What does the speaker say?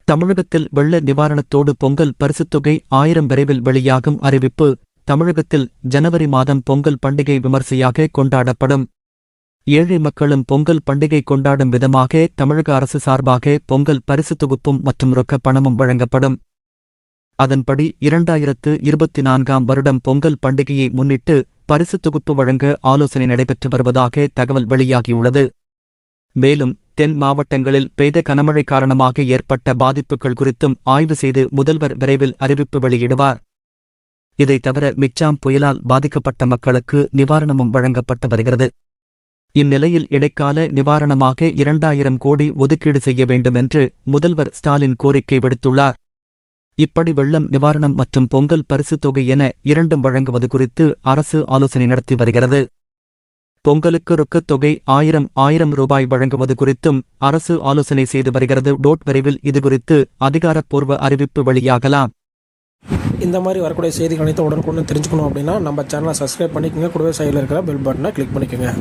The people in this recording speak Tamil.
தமிழகத்தில் வெள்ள நிவாரணத்தோடு பொங்கல் பரிசுத்தொகை 1000 விரைவில் வெளியாகும் அறிவிப்பு. தமிழகத்தில் ஜனவரி மாதம் பொங்கல் பண்டிகை விமர்சையாக கொண்டாடப்படும். ஏழை மக்களும் பொங்கல் பண்டிகை கொண்டாடும் விதமாக தமிழக அரசு சார்பாக பொங்கல் பரிசு தொகுப்பும் மற்றும் ரொக்க பணமும் வழங்கப்படும். அதன்படி 2024ஆம் வருடம் பொங்கல் பண்டிகையை முன்னிட்டு பரிசு தொகுப்பு வழங்க ஆலோசனை நடைபெற்று வருவதாக தகவல் வெளியாகியுள்ளது. மேலும் தென் மாவட்டங்களில் பெய்த கனமழை காரணமாக ஏற்பட்ட பாதிப்புகள் குறித்தும் ஆய்வு செய்து முதல்வர் விரைவில் அறிவிப்பு வெளியிடுவார். இதைத் தவிர மிக்ஜாம் புயலால் பாதிக்கப்பட்ட மக்களுக்கு நிவாரணமும் வழங்கப்பட்டு வருகிறது. இந்நிலையில் இடைக்கால நிவாரணமாக 2000 கோடி ஒதுக்கீடு செய்ய வேண்டும் என்று முதல்வர் ஸ்டாலின் கோரிக்கை விடுத்துள்ளார். இப்படி வெள்ளம் நிவாரணம் மற்றும் பொங்கல் பரிசு தொகை என இரண்டும் வழங்குவது குறித்து அரசு ஆலோசனை நடத்தி வருகிறது. பொங்கலுக்கு ரொக்கத் தொகை 1000 ரூபாய் வழங்குவது குறித்தும் அரசு ஆலோசனை செய்து வருகிறது. விரைவில் இதுகுறித்து அதிகாரப்பூர்வ அறிவிப்பு வெளியாகலாம். இந்த மாதிரி வரக்கூடிய செய்திகள் அனைத்து உடனுக்குடன் தெரிஞ்சுக்கணும் அப்படின்னா நம்ம சேனலை சப்ஸ்கிரைப் பண்ணிக்கோங்க. கூடவே சைடில் இருக்கிற பெல் பட்டனை கிளிக் பண்ணிக்கோங்க.